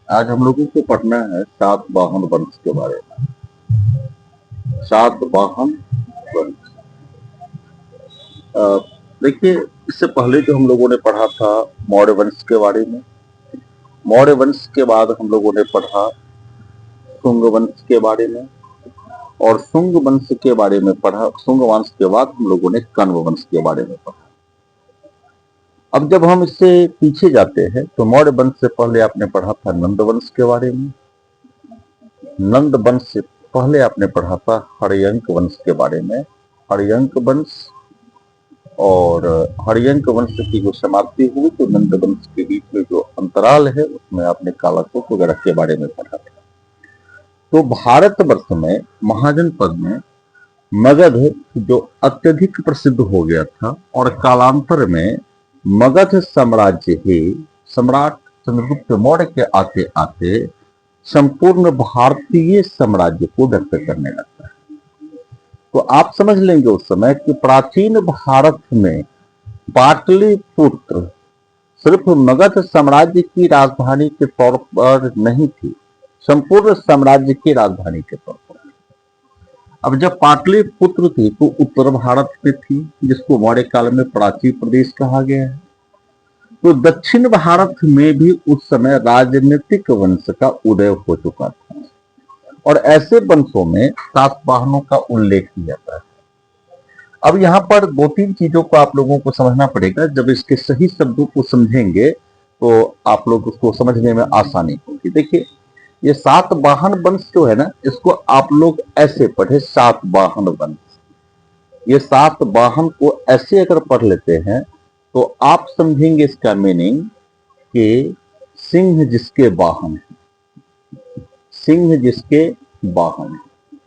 आज हम लोगों को पढ़ना है सातवाहन वंश के बारे में। सातवाहन वंश। देखिए, इससे पहले जो हम लोगों ने पढ़ा था मौर्य वंश के बारे में। मौर्य वंश के बाद हम लोगों ने पढ़ा शुंग वंश के बारे में, और शुंग वंश के बारे में पढ़ा। शुंग वंश के बाद हम लोगों ने कण्व वंश के बारे में पढ़ा। अब जब हम इससे पीछे जाते हैं तो मौर्य वंश से पहले आपने पढ़ा था नंद वंश के बारे में। नंद वंश से पहले आपने पढ़ा था हर्यंक वंश के बारे में। हर्यंक वंश और हर्यंक वंश की जो समाप्ति हुई तो नंद वंश के बीच में जो अंतराल है उसमें आपने कालाकोट वगैरह के बारे में पढ़ा था। तो भारतवर्ष में महाजनपद में मगध जो अत्यधिक प्रसिद्ध हो गया था, और कालांतर में मगध साम्राज्य ही सम्राट चंद्रगुप्त मौर्य के आते आते संपूर्ण भारतीय साम्राज्य को व्यक्त करने लगता है। तो आप समझ लेंगे उस समय कि प्राचीन भारत में पाटलिपुत्र सिर्फ मगध साम्राज्य की राजधानी के तौर पर नहीं थी, संपूर्ण साम्राज्य की राजधानी के तौर पर। अब जब पाटलिपुत्र थी तो उत्तर भारत में थी, जिसको मौर्य काल में प्राची प्रदेश कहा गया है। तो दक्षिण भारत में भी उस समय राजनीतिक वंश का उदय हो चुका था, और ऐसे वंशों में सातवाहनों का उल्लेख किया जाता है। अब यहाँ पर दो तीन चीजों को आप लोगों को समझना पड़ेगा। जब इसके सही शब्दों को समझेंगे तो आप लोग उसको समझने में आसानी होगी। देखिए, ये सातवाहन वंश जो है ना, इसको आप लोग ऐसे पढ़े, सातवाहन वंश। ये सातवाहन को ऐसे अगर पढ़ लेते हैं तो आप समझेंगे इसका मीनिंग कि सिंह जिसके वाहन है। सिंह जिसके वाहन है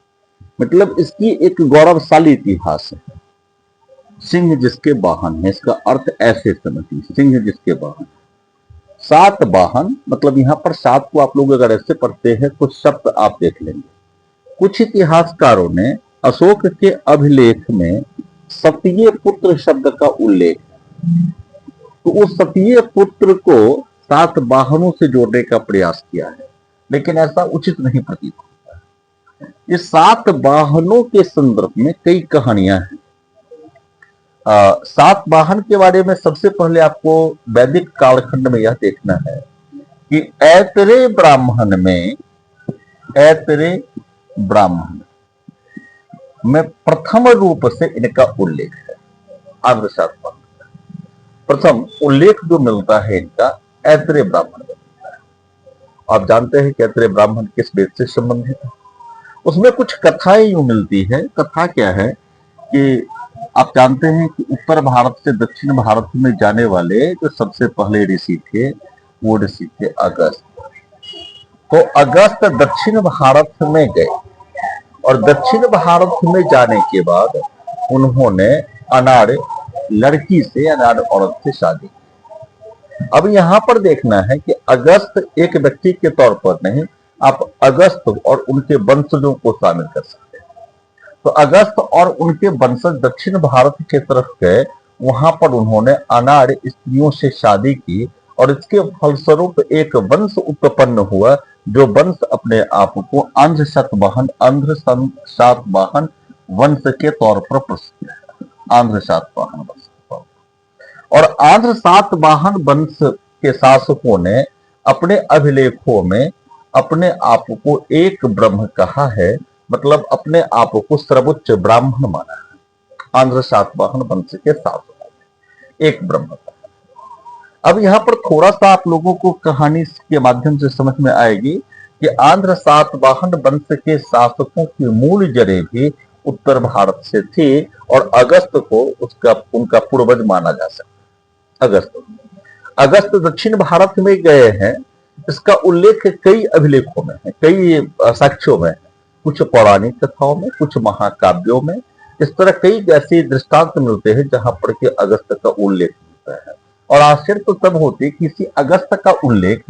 मतलब इसकी एक गौरवशाली इतिहास है। सिंह जिसके वाहन है, इसका अर्थ ऐसे समझिए, सिंह जिसके वाहन। सात वाहन मतलब यहाँ पर सात को आप लोग अगर ऐसे पढ़ते हैं कुछ शब्द आप देख लेंगे। कुछ इतिहासकारों ने अशोक के अभिलेख में सतीय पुत्र शब्द का उल्लेख, तो उस सतीय पुत्र को सात वाहनों से जोड़ने का प्रयास किया है, लेकिन ऐसा उचित नहीं प्रतीत होता है। ये सात वाहनों के संदर्भ में कई कहानियां हैं। सात वाहन के बारे में सबसे पहले आपको वैदिक कालखंड में यह देखना है कि ऐतरेय ब्राह्मण में, ऐतरेय ब्राह्मण में प्रथम रूप से इनका उल्लेख है। आंध्र सातवाहन प्रथम उल्लेख जो मिलता है इनका ऐतरेय ब्राह्मण में मिलता है। आप जानते हैं कि ऐतरेय ब्राह्मण किस वेद से संबंधित है। उसमें कुछ कथाएं यूं मिलती है। कथा क्या है कि आप जानते हैं कि उत्तर भारत से दक्षिण भारत में जाने वाले जो सबसे पहले ऋषि थे वो ऋषि थे अगस्त। तो अगस्त दक्षिण भारत में गए, और दक्षिण भारत में जाने के बाद उन्होंने अनाड़ लड़की से, अनाड़ औरत से शादी की। अब यहां पर देखना है कि अगस्त एक व्यक्ति के तौर पर नहीं, आप अगस्त और उनके वंशजों को शामिल कर सकते हैं। तो अगस्त और उनके वंशज दक्षिण भारत की तरफ गए, वहां पर उन्होंने अनाड़ स्त्रियों से शादी की, और इसके फलस्वरूप एक वंश उत्पन्न हुआ जो वंश अपने आप को आंध्र सातवाहन वंश के तौर पर प्रसिद्ध है। आंध्र सातवाहन वंश के तौर पर। और आंध्र सातवाहन वंश के शासकों ने अपने अभिलेखों में अपने आप को एक ब्रह्म कहा है, मतलब अपने आप को सर्वोच्च ब्राह्मण माना है। आंध्र सातवाहन वंश के शासकों ने एक ब्रह्म। अब यहाँ पर थोड़ा सा आप लोगों को कहानी के माध्यम से समझ में आएगी कि आंध्र सातवाहन वंश के शासकों की मूल जड़ें भी उत्तर भारत से थी, और अगस्त को उनका पूर्वज माना जा सकता है। अगस्त दक्षिण भारत में गए हैं, इसका उल्लेख कई अभिलेखों में है, कई साक्ष्यों में है, कुछ पौराणिक कथाओं में, कुछ महाकाव्यों में। इस तरह कई ऐसे दृष्टांत मिलते हैं जहां पर के अगस्त का उल्लेख मिलता है। और आश्चर्य तो तब होती है किसी अगस्त का उल्लेख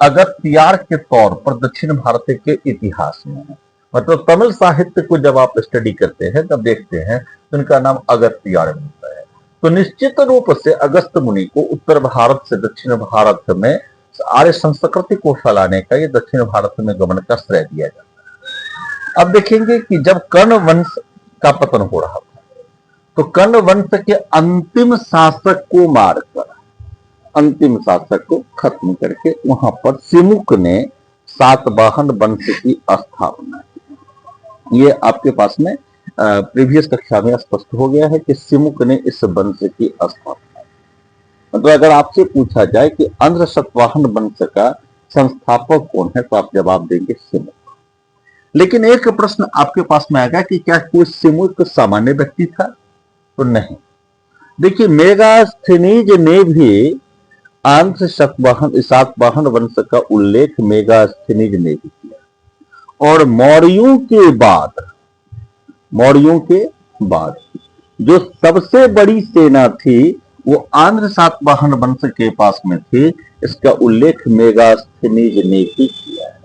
अगस्त्यार के तौर पर दक्षिण भारत के इतिहास में है। मतलब तमिल साहित्य को जब आप स्टडी करते हैं तब देखते हैं तो इनका नाम अगस्त्यार मिलता है। तो निश्चित रूप से अगस्त मुनि को उत्तर भारत से दक्षिण भारत में आर्य संस्कृति को फैलाने का ये दक्षिण भारत में गमन का श्रेय दिया जाता है। अब देखेंगे कि जब कर्ण वंश का पतन हो रहा था तो कर्ण वंश के अंतिम शासक को मारकर, अंतिम शासक को खत्म करके वहां पर सिमुक ने सातवाहन वंश की स्थापना की। ये आपके पास में प्रीवियस कक्षा में स्पष्ट हो गया है कि सिमुक ने इस वंश की स्थापना। मतलब अगर आपसे पूछा जाए कि आंध्र सातवाहन वंश का संस्थापक कौन है तो आप जवाब देंगे सिमुक। लेकिन एक प्रश्न आपके पास में आएगा कि क्या कोई सिमुक सामान्य व्यक्ति था? तो नहीं। देखिए, मेगास्थनीज ने भी आंध्र सातवाहन वंश का उल्लेख मेगास्थनीज ने भी किया। और मौर्यों के बाद जो सबसे बड़ी सेना थी वो आंध्र सातवाहन वंश के पास में थी, इसका उल्लेख मेगास्थनीज ने भी किया है।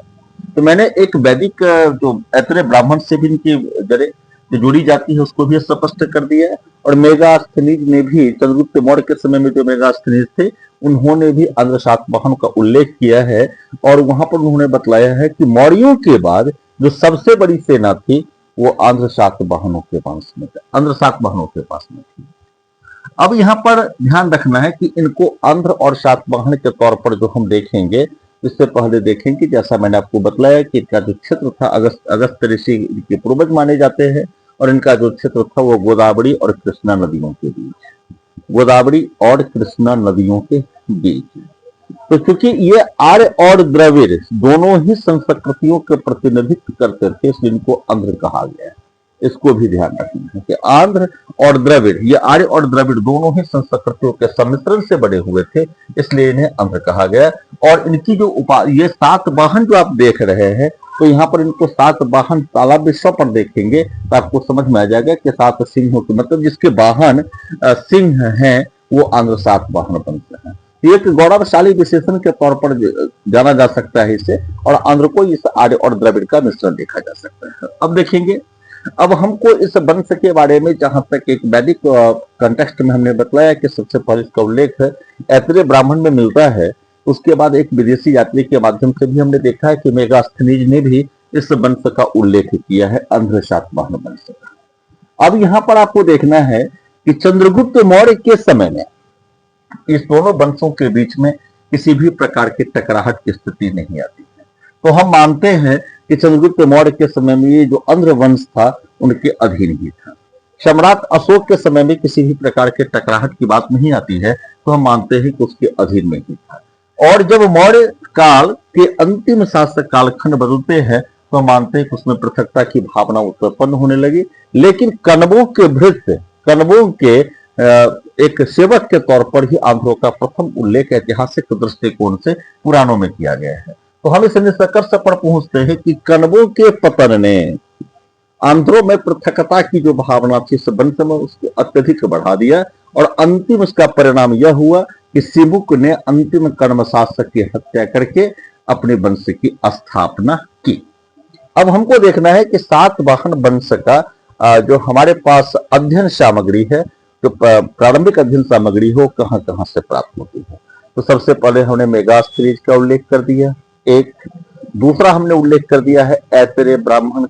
तो मैंने एक वैदिक जो ऐतरेय ब्राह्मण से भी इनकी जड़ें जो जोड़ी जाती है उसको भी स्पष्ट कर दिया है। और मेगास्थनीज ने भी चंद्रगुप्त मौर्य के समय में जो मेगास्थनीज थे उन्होंने भी आंध्र सातवाहन का उल्लेख किया है। और वहां पर उन्होंने बतलाया है कि मौर्यों के बाद जो सबसे बड़ी सेना थी वो आंध्र सातवाहनों के पास में थी। अब यहाँ पर ध्यान रखना है कि इनको आंध्र और सातवाहन के तौर पर जो हम देखेंगे, इससे पहले देखेंगे जैसा मैंने आपको बतलाया कि इनका जो क्षेत्र था अगस्त ऋषि के पूर्वज माने जाते हैं। और इनका जो क्षेत्र था वो गोदावरी और कृष्णा नदियों के बीच। तो क्योंकि ये आर्य और द्रविड़ दोनों ही संस्कृतियों के प्रतिनिधित्व करते थे इसलिए इनको आंध्र कहा गया है। इसको भी ध्यान रखना है कि आंध्र और द्रविड़, ये आर्य और द्रविड़ दोनों ही संस्कृतियों के सम्मिश्रण से बड़े हुए थे, इसलिए इन्हें आंध्र कहा गया। और इनकी जो ये सातवाहन जो आप देख रहे हैं, तो यहाँ पर इनको सातवाहन तालाब विश्व पर देखेंगे तो आपको समझ में आ जाएगा कि सात सिंह के मतलब जिसके वाहन सिंह हैं वो आंध्र सातवाहन वंश है। एक गौरवशाली विशेषण के तौर पर जाना जा सकता है इसे, और आंध्र को इस आर्य और द्रविड़ का मिश्रण देखा जा सकता है। अब देखेंगे, अब हमको इस वंश के बारे में जहां तक एक वैदिक कंटेक्स्ट में हमने बतलाया कि सबसे पहले इसका उल्लेख ऐतरेय ब्राह्मण में मिलता है। उसके बाद एक विदेशी यात्री के माध्यम से भी हमने देखा है कि मेगास्थनीज ने भी इस वंश का उल्लेख किया है, आंध्र सातवाहन वंश का। अब यहाँ पर आपको देखना है कि चंद्रगुप्त मौर्य के समय में इस दोनों वंशों के बीच में किसी भी प्रकार की टकराहट की स्थिति नहीं आती है। तो हम मानते हैं कि चंद्रगुप्त मौर्य के समय में ये जो आंध्र वंश था उनके अधीन ही था। सम्राट अशोक के समय में किसी भी प्रकार के टकराहट की बात नहीं आती है, तो हम मानते हैं कि उसके अधीन में ही था। और जब मौर्य काल के अंतिम शासक कालखंड बदलते हैं तो हम मानते हैं कि उसमें पृथकता की भावना उत्पन्न होने लगी। लेकिन कण्वों के एक सेवक के तौर पर ही आंध्रों का प्रथम उल्लेख ऐतिहासिक दृष्टिकोण से पुराणों में किया गया है। तो हम इस निष्कर्ष पर पहुंचते हैं कि कण्वों के पतन ने आंध्रों में पृथकता की जो भावना थी इस वंश में उसको अत्यधिक बढ़ा दिया। और अंतिम इसका परिणाम यह हुआ कि सिमुक ने अंतिम कण्व शासक की हत्या करके अपने वंश की स्थापना की। अब हमको देखना है कि सातवाहन वंश का जो हमारे पास अध्ययन सामग्री है, जो प्रारंभिक अध्ययन सामग्री हो, कहां कहां से प्राप्त होती है। तो सबसे पहले हमने मेगास्थनीज का उल्लेख कर दिया, एक। दूसरा हमने उल्लेख कर दिया है ऐतरेय ब्राह्मण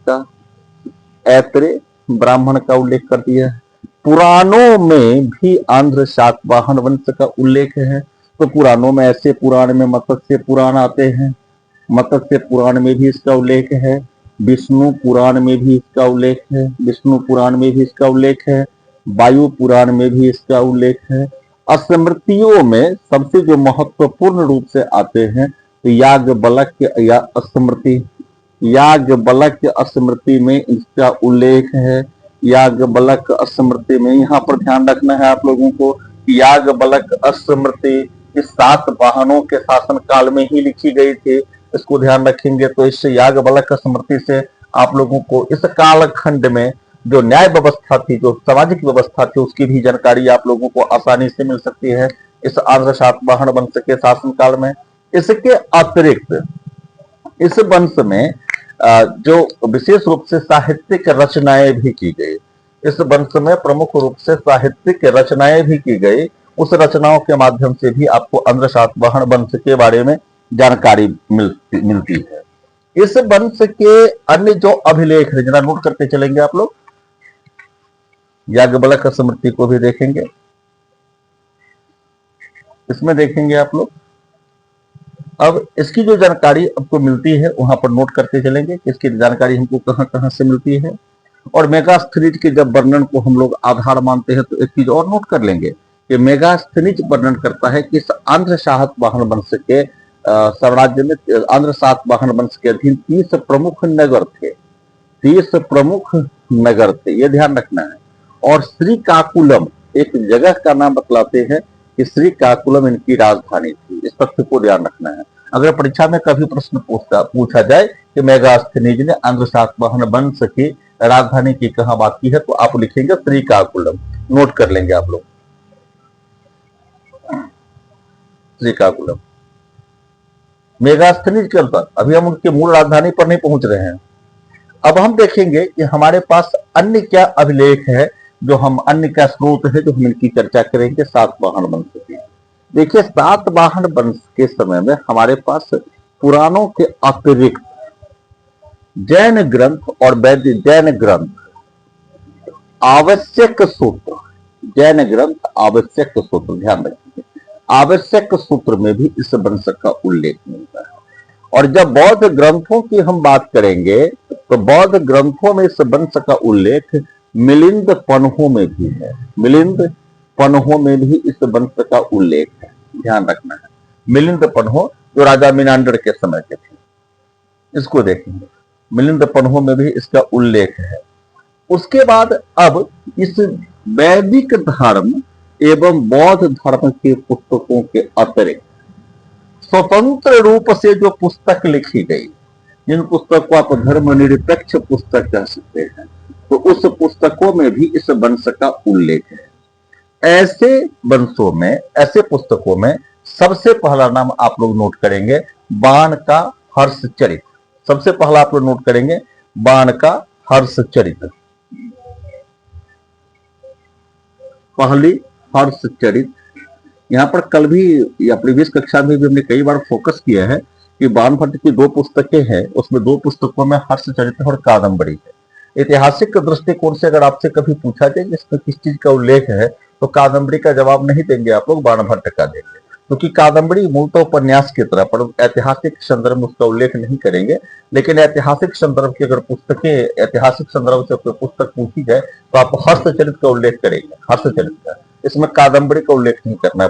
का उल्लेख कर दिया है। पुराणों में भी आंध्र सातवाहन वंश का उल्लेख है। तो पुराणों में ऐसे पुराण में मत्स्य पुराण आते हैं, मत्स्य पुराण में भी इसका उल्लेख है। विष्णु पुराण में भी इसका उल्लेख है। वायु पुराण में भी इसका उल्लेख है। स्मृतियों में सबसे जो महत्वपूर्ण रूप से आते हैं तो याज्ञवल्क्य स्मृति में इसका उल्लेख है। याज्ञवल्क्य स्मृति में यहाँ पर ध्यान रखना है आप लोगों को कि याज्ञवल्क्य स्मृति इस सातवाहनों के शासन काल में ही लिखी गई थी। इसको ध्यान रखेंगे तो इस याज्ञवल्क्य स्मृति से आप लोगों को इस कालखंड में जो न्याय व्यवस्था थी, जो सामाजिक व्यवस्था थी, उसकी भी जानकारी आप लोगों को आसानी से मिल सकती है इस आंध्र सातवाहन वंश के शासनकाल में। इसके अतिरिक्त इस वंश में जो विशेष रूप से साहित्यिक रचनाएं भी की गई, इस वंश में प्रमुख रूप से साहित्यिक रचनाएं भी की गई उस रचनाओं के माध्यम से भी आपको आंध्र सातवाहन वंश के बारे में जानकारी मिलती है। इस वंश के अन्य जो अभिलेख है, जरा नोट करते चलेंगे आप लोग। याज्ञवल्क्य स्मृति को भी देखेंगे, इसमें देखेंगे आप लोग। अब इसकी जो जानकारी आपको मिलती है वहां पर नोट करते चलेंगे, इसकी जानकारी हमको कहां कहां से मिलती है। और मेगास्थनीज के जब वर्णन को हम लोग आधार मानते हैं तो एक चीज और नोट कर लेंगे कि मेगास्थनीज वर्णन करता है कि इस आंध्र सातवाहन वंश के साम्राज्य में, आंध्र सातवाहन वंश के अधीन 30 प्रमुख नगर थे, 30 प्रमुख नगर थे, ये ध्यान रखना है। और श्रीकाकुलम एक जगह का नाम बतलाते हैं कि श्रीकाकुलम इनकी राजधानी थी, इस तथ्य को ध्यान रखना है। अगर परीक्षा में कभी प्रश्न पूछा जाए कि मेगास्थनीज ने आंध्र सातवाहन वंश की राजधानी की कहां बात की है तो आप लिखेंगे श्रीकाकुलम, नोट कर लेंगे आप लोग, श्रीकाकुलम। मेगास्थनीज के अनुसार अभी हम उनके मूल राजधानी पर नहीं पहुंच रहे हैं। अब हम देखेंगे कि हमारे पास अन्य क्या अभिलेख है, जो हम अन्य क्या स्रोत है जो हम इनकी चर्चा करेंगे सातवाहन वंश की। देखिए, सातवाहन वंश के समय में हमारे पास पुराणों के अतिरिक्त जैन ग्रंथ और वैदिक जैन ग्रंथ आवश्यक सूत्र, जैन ग्रंथ आवश्यक सूत्र, ध्यान रखिए, आवश्यक सूत्र में भी इस वंश का उल्लेख मिलता है। और जब बौद्ध ग्रंथों की हम बात करेंगे तो बौद्ध ग्रंथों में इस वंश का उल्लेख मिलिंद पन्हों में भी है, मिलिंद पन्हों में भी इस वंश का उल्लेख है, ध्यान रखना है। मिलिंद पन्हों जो राजा मीनांडर के समय के थे, इसको देखेंगे, मिलिंद पन्हों में भी इसका उल्लेख है। उसके बाद अब इस वैदिक धर्म एवं बौद्ध धर्म के पुस्तकों के अतिरिक्त स्वतंत्र रूप से जो पुस्तक लिखी गई, जिन पुस्तक को आप धर्मनिरपेक्ष पुस्तक कह सकते हैं, तो उस पुस्तकों में भी इस वंश का उल्लेख है। ऐसे वंशों में, ऐसे पुस्तकों में सबसे पहला नाम आप लोग नोट करेंगे बाण का हर्षचरित। सबसे पहला आप लोग नोट करेंगे बाण का हर्षचरित, पहली हर्षचरित। यहां पर कल भी या प्रीवियस कक्षा में भी हमने कई बार फोकस किया है कि बाणभट्ट की 2 पुस्तकें हैं, उसमें 2 पुस्तकों में हर्षचरित और कादंबरी है। ऐतिहासिक दृष्टिकोण से अगर आपसे कभी पूछा जाए कि इसमें किस चीज का उल्लेख है तो कादंबरी का जवाब नहीं देंगे आप लोग, बाणभट्ट का देंगे, क्योंकि कादंबरी मूलतः उपन्यास की तरह, पर ऐतिहासिक संदर्भ में उसका उल्लेख नहीं करेंगे। लेकिन ऐतिहासिक संदर्भ की अगर पुस्तकें, ऐतिहासिक संदर्भ से कोई पुस्तक पूछी जाए तो आप हर्षचरित का उल्लेख करेंगे, हर्षचरित का, इसमें कादंबरी का उल्लेख नहीं करना है।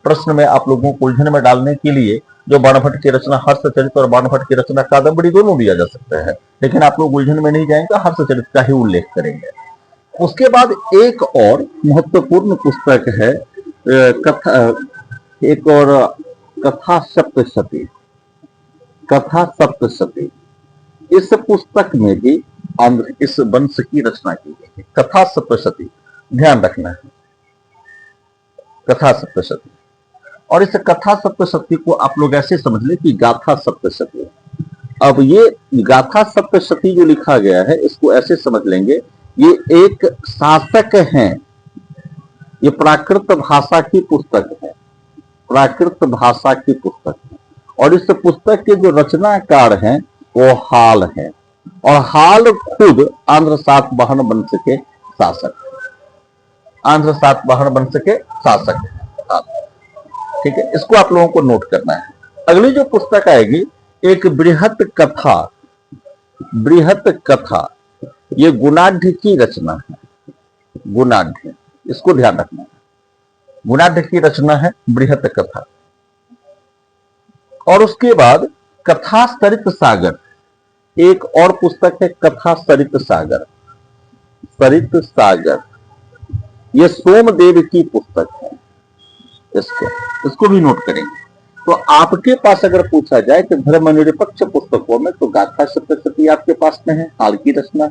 प्रश्न में आप लोगों को उलझन में डालने के लिए जो बाणभट्ट की रचना हर्षचरित और बाणभट्ट की रचना कादंबरी दोनों दिया जा सकता है, लेकिन आप लोग उलझन में नहीं जाएंगे, हर्षचरित का ही उल्लेख करेंगे। उसके बाद एक और महत्वपूर्ण पुस्तक है कथा, एक और कथा सप्तशती, कथा सप्तशती। इस पुस्तक में भी इस वंश की रचना की गई है, कथा सप्तशती, ध्यान रखना है, कथा सप्तशती। और इस कथा सप्तशती को आप लोग ऐसे समझ ले कि गाथा सप्तशती। अब ये गाथा सप्तशती जो लिखा गया है, इसको ऐसे समझ लेंगे, ये एक शासक हैं, ये प्राकृत भाषा की पुस्तक है, प्राकृत भाषा की पुस्तक है। और इस पुस्तक के जो रचनाकार हैं वो हाल हैं, और हाल खुद आंध्र सातवाहन वंश के शासक, आंध्र सातवाहन वंश के शासक हैं। ठीक है, इसको आप लोगों को नोट करना है। अगली जो पुस्तक आएगी एक बृहत कथा, बृहत कथा, ये गुणाढ़ की रचना है, गुणाढ़, इसको ध्यान रखना है, गुणाढ़ की रचना है बृहत कथा। और उसके बाद कथा सरित सागर, एक और पुस्तक है कथा सरित सागर, सरित सागर, ये सोमदेव की पुस्तक है, इसको भी नोट करेंगे। तो आपके पास अगर पूछा जाए कि धर्मनिरपेक्ष पुस्तकों में, तो गाथा सप्तशती आपके पास में है, हाल की रचना।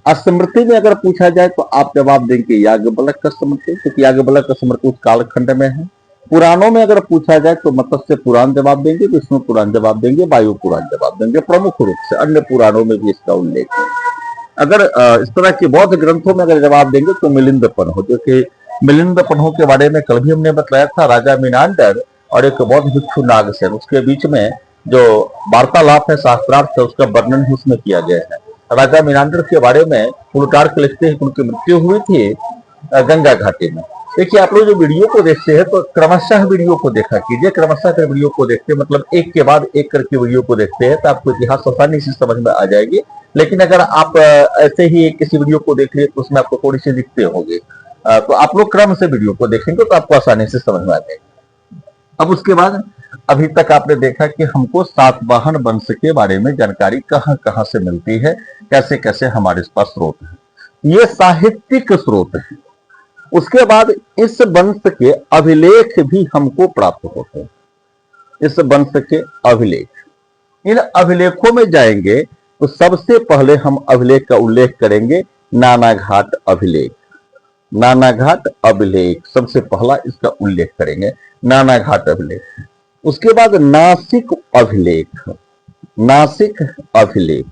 स्मृति में अगर पूछा जाए तो आप जवाब देंगे याज्ञवल्क्य स्मृति, क्योंकि याज्ञवल्क्य स्मृति उस कालखंड में है। पुराणों में अगर पूछा जाए तो मत्स्य पुराण जवाब देंगे, विष्णु पुराण जवाब देंगे, वायु पुराण जवाब देंगे प्रमुख रूप से। अन्य पुराणों में भी इसका उल्लेख है। अगर इस तरह के बौद्ध ग्रंथों में अगर जवाब देंगे तो मिलिंद पन्हों, जो कि मिलिंद प्रभु के बारे में कल भी हमने बताया था, राजा मीनांडर और एक बौद्ध भिक्षु नागसेन, उसके बीच में जो वार्तालाप है, शास्त्रार्थ है, उसका वर्णन भी उसमें किया गया है। राजा मीनांडर के बारे में प्लूटार्क लिखते हैं कि उनकी मृत्यु हुई थी गंगा घाटी में। देखिए, आप लोग जो वीडियो को देखते हैं तो क्रमशः वीडियो को देखा कीजिए, क्रमशः कर वीडियो को देखते हैं, मतलब एक के बाद एक करके वीडियो को देखते हैं तो आपको इतिहास आसानी से समझ में आ जाएगी। लेकिन अगर आप ऐसे ही किसी वीडियो को देख लिए तो उसमें आपको थोड़ी सी दिक्कतें होगी, तो आप लोग क्रम से वीडियो को देखेंगे तो आपको आसानी से समझ में आ जाएगी। अब उसके बाद अभी तक आपने देखा कि हमको सातवाहन वंश के बारे में जानकारी कहां कहां से मिलती है, कैसे कैसे हमारे पास स्रोत है। ये साहित्यिक स्रोत है। उसके बाद इस वंश के अभिलेख भी हमको प्राप्त होते हैं। इस वंश के अभिलेख, इन अभिलेखों में जाएंगे तो सबसे पहले हम अभिलेख का उल्लेख करेंगे, नानाघाट अभिलेख। नानाघाट अभिलेख सबसे पहला इसका उल्लेख करेंगे, नानाघाट अभिलेख। उसके बाद नासिक अभिलेख। नासिक अभिलेख,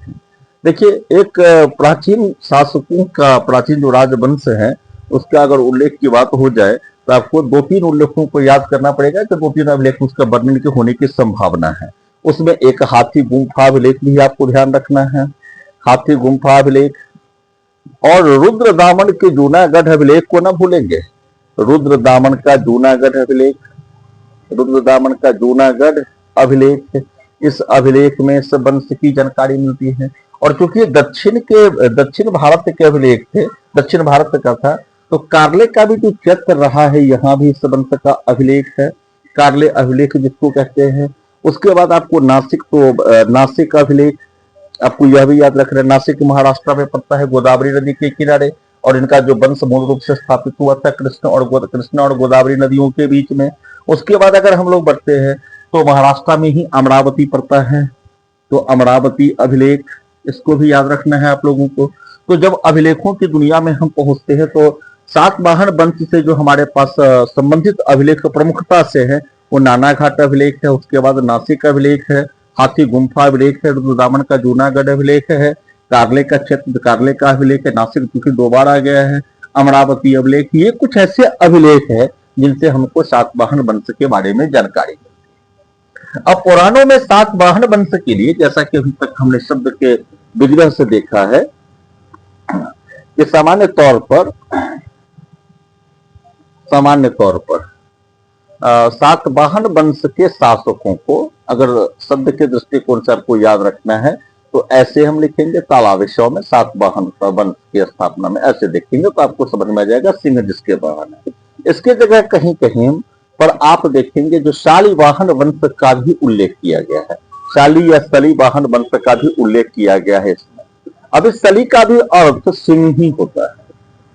देखिए, एक प्राचीन शासकों का, प्राचीन जो राजवंश है उसका अगर उल्लेख की बात हो जाए तो आपको 2-3 उल्लेखों को याद करना पड़ेगा कि 2-3 अभिलेख उसका वर्णन के होने की संभावना है। उसमें एक हाथी गुम्फा अभिलेख भी आपको ध्यान रखना है, हाथी गुम्फा अभिलेख। और रुद्र दामन के जूनागढ़ अभिलेख को ना भूलेंगे, रुद्र दामन का जूनागढ़ अभिलेख, रुद्र दामन का जूनागढ़ अभिलेख। इस अभिलेख में इस वंश की जानकारी मिलती है। और चूंकि दक्षिण भारत के अभिलेख थे, दक्षिण भारत का था, तो कार्ले का भी जो क्षेत्र रहा है यहाँ भी इस वंश का अभिलेख है, कार्ले अभिलेख जिसको कहते हैं। उसके बाद आपको नासिक, तो नासिक अभिलेख आपको यह भी याद रखना है, नासिक महाराष्ट्र में पड़ता है, गोदावरी नदी के किनारे, और इनका जो वंश मूल रूप से स्थापित हुआ था कृष्ण और गोदावरी नदियों के बीच में। उसके बाद अगर हम लोग बढ़ते हैं तो महाराष्ट्र में ही अमरावती पड़ता है, तो अमरावती अभिलेख, इसको भी याद रखना है आप लोगों को। तो जब अभिलेखों की दुनिया में हम पहुंचते हैं तो सातवाहन वंश से जो हमारे पास संबंधित अभिलेख प्रमुखता से है वो नानाघाट अभिलेख है, उसके बाद नासिक अभिलेख है, हाथी गुम्फा अभिलेख है, रुद्रदामन का जूनागढ़ अभिलेख है, कार्ले का क्षेत्र, कार्ले का अभिलेख है, नासिक क्योंकि 2 बार आ गया है, अमरावती अभिलेख। ये कुछ ऐसे अभिलेख है जिनसे हमको सातवाहन वंश के बारे में जानकारी है। अब पुराणों में सातवाहन वंश के लिए, जैसा कि अभी तक हमने शब्द के विग्रह से देखा है कि सामान्य तौर पर सातवाहन वंश के शासकों को अगर शब्द के दृष्टिकोण से आपको याद रखना है तो ऐसे हम लिखेंगे, तालावेशों में सातवाहन वंश की स्थापना में ऐसे देखेंगे तो आपको समझ में आ जाएगा सिंह जिसके वाहन है। इसके जगह कहीं कहीं पर आप देखेंगे जो शालिवाहन वंश का भी उल्लेख किया गया है, शाली या सलीवाहन वंश का भी उल्लेख किया गया है इसमें। अब इस सली का भी अर्थ सिंह ही होता है,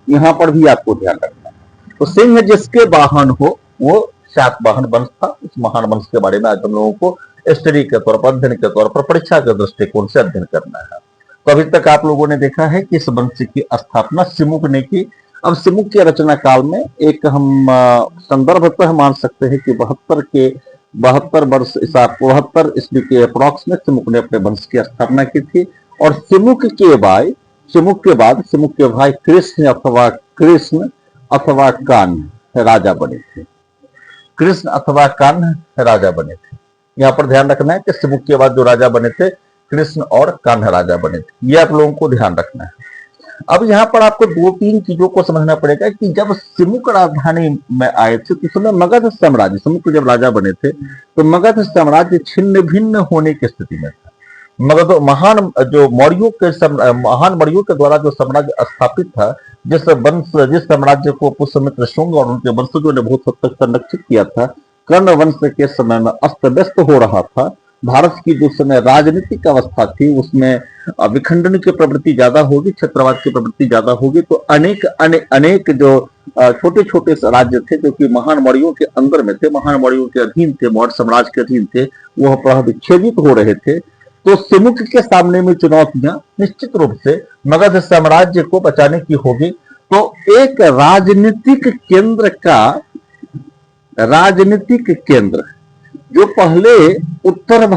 यहां पर भी आपको ध्यान रखना है। तो सिंह जिसके वाहन हो वो सातवाहन वंश था। इस महान वंश के बारे में आज हम लोगों को स्टडी के तौर पर, अध्ययन के तौर पर, परीक्षा के दृष्टिकोण से अध्ययन करना है। तो अभी तक आप लोगों ने देखा है कि इस वंश की स्थापना सिमुक ने की। अब सिमुक के रचना काल में एक हम संदर्भतः मान सकते हैं कि 72 वर्ष ईसा 72 ईस्वी के अप्रॉक्स में सिमुक ने अपने वंश की स्थापना की थी। और सिमुक के भाई कृष्ण अथवा कान्ह राजा बने थे। कृष्ण अथवा कान्ह राजा बने थे। यहाँ पर ध्यान रखना है कि सिमुक के बाद जो राजा बने थे कृष्ण और कान्ह राजा बने थे, ये आप लोगों को ध्यान रखना है। अब यहाँ पर आपको 2-3 चीजों को समझना पड़ेगा कि जब सिमुक राजधानी में आए थे तो समय मगध साम्राज्य, सिमुक जब राजा बने थे तो मगध साम्राज्य छिन्न भिन्न होने की स्थिति में था। मगध महान मौर्यों के द्वारा जो साम्राज्य स्थापित था, जिस साम्राज्य को पुष्यमित्र शुंग और उनके वंशजों ने बहुत हद तक संरक्षित किया था, कर्ण वंश के समय में अस्त व्यस्त हो रहा था। भारत की जो समय राजनीतिक अवस्था थी उसमें विखंडन की प्रवृत्ति ज्यादा होगी, क्षेत्रवाद की प्रवृत्ति ज्यादा होगी। तो अनेक जो छोटे छोटे राज्य थे जो कि महान मौर्यों के अंदर में थे, महान मौर्यों के अधीन थे, मौर्य साम्राज्य के अधीन थे, वह विच्छेदित हो रहे थे। तो सिमुक के सामने में चुनौतियां निश्चित रूप से मगध साम्राज्य को बचाने की होगी। तो एक राजनीतिक केंद्र जो पहले उत्तर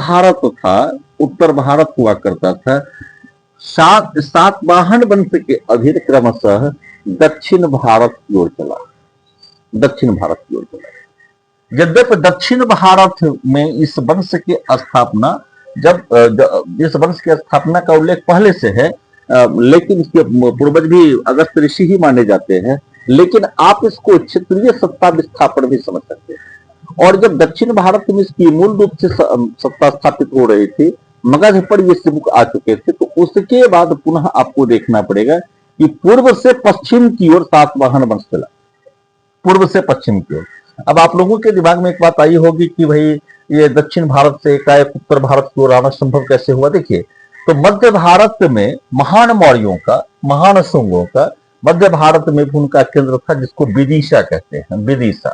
भारत हुआ करता था, सातवाहन वंश के अधीन क्रमशः दक्षिण भारत की ओर चला। दक्षिण भारत की ओर चला गया। यद्यपि दक्षिण भारत में इस वंश की स्थापना इस वंश की स्थापना का उल्लेख पहले से है, लेकिन इसके पूर्वज भी अगस्त ऋषि ही माने जाते हैं, लेकिन आप इसको क्षेत्रीय सत्ता विस्थापन भी समझ सकते हैं। और जब दक्षिण भारत में इसकी मूल रूप से सत्ता स्थापित हो रही थी, मगध पर ये सिमुक आ चुके थे, तो उसके बाद पुनः आपको देखना पड़ेगा कि पूर्व से पश्चिम की ओर सातवाहन वंश चला, पूर्व से पश्चिम की ओर। अब आप लोगों के दिमाग में एक बात आई होगी कि भाई ये दक्षिण भारत से एकाएक उत्तर भारत की ओर आना संभव कैसे हुआ। देखिए, तो मध्य भारत में महान मौर्यों का, महान शुंगों का मध्य भारत में भी उनका केंद्र था, जिसको विदिशा कहते हैं। विदिशा,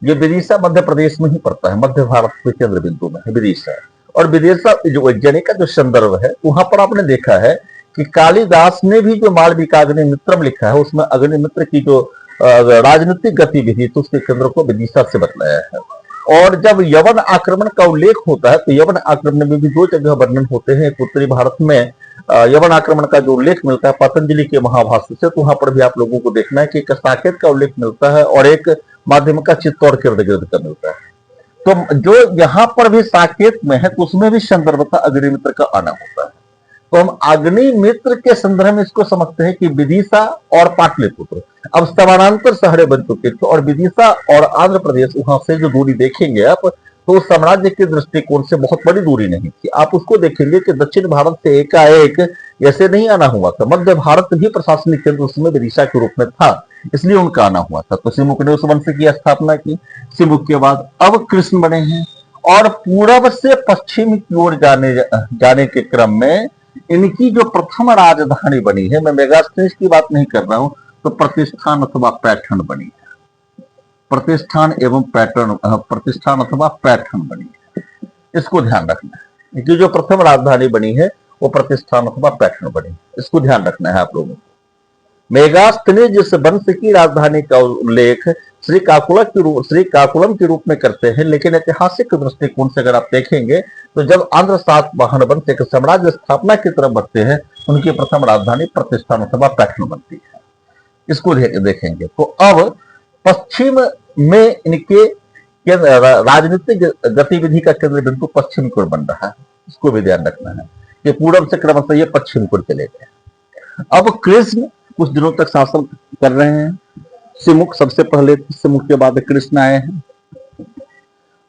ये विदिशा मध्य प्रदेश में ही पड़ता है, मध्य भारत के केंद्र बिंदु में है विदिशा। और विदिशा जो उज्जैनी का जो संदर्भ है, वहां पर आपने देखा है कि कालिदास ने भी जो मालविका अग्निमित्रम लिखा है, उसमें अग्निमित्र की जो राजनीतिक गतिविधि तो उसके केंद्र को विदिशा से बतलाया है। और जब यवन आक्रमण का उल्लेख होता है, तो यवन आक्रमण में भी दो जगह वर्णन होते हैं। एक उत्तरी भारत में यवन आक्रमण का जो उल्लेख मिलता है पतंजलि के महाभाष्य से, तो वहां पर भी आप लोगों को देखना है कि एक साकेत का उल्लेख मिलता है और एक माध्यम का चित्तौड़ के इर्द गिर्द का मिलता है। तो जो यहाँ पर भी साकेत में है, तो उसमें भी संदर्भता अग्निमित्र का आना होता है। तो हम अग्निमित्र के संदर्भ में इसको समझते हैं कि विदिशा और पाटलिपुत्र अब समानांतर शहरें बन चुके थे, और विदिशा और आंध्र प्रदेश वहां से जो दूरी देखेंगे आप, तो उस साम्राज्य के दृष्टिकोण से बहुत बड़ी दूरी नहीं थी। आप उसको देखेंगे कि दक्षिण भारत से एकाएक ऐसे नहीं आना हुआ था, मध्य भारत भी प्रशासनिक केंद्र उसमें विदिशा के रूप में था, इसलिए उनका आना हुआ था। तो सिमुक ने उस वंश की स्थापना की। सिमुक के बाद अब कृष्ण बने हैं, और पूर्व से पश्चिम की ओर जाने के क्रम में इनकी जो प्रथम राजधानी बनी है, मैं मेगास्थनीज की बात नहीं कर रहा हूं, तो प्रतिष्ठान अथवा पैठण बनी है। प्रतिष्ठान एवं पैटर्न, प्रतिष्ठान अथवा पैठण बनी है, इसको ध्यान रखना है। इनकी जो प्रथम राजधानी बनी है वो प्रतिष्ठान अथवा पैठण बनी है, इसको ध्यान रखना है आप लोगों को। मेगास्थनी जिस वंश की राजधानी का उल्लेख श्रीकाकुलम के रूप में करते हैं, लेकिन ऐतिहासिक दृष्टिकोण से अगर आप देखेंगे तो जब आंध्र सातवाहन वंश एक साम्राज्य स्थापना की तरफ बढ़ते हैं, उनकी प्रथम राजधानी प्रतिष्ठान अथवा पैठण बनती है। इसको देखेंगे। तो अब पश्चिम में इनके राजनीतिक गतिविधि का केंद्र बिंदु पश्चिम की ओर बन रहा है, इसको भी ध्यान रखना है कि पूर्व से क्रमशः ये पश्चिम की ओर चले गए। अब कृष्ण कुछ दिनों तक शासन कर रहे हैं। सिमुक सबसे पहले, सिमुक के बाद कृष्ण आए हैं,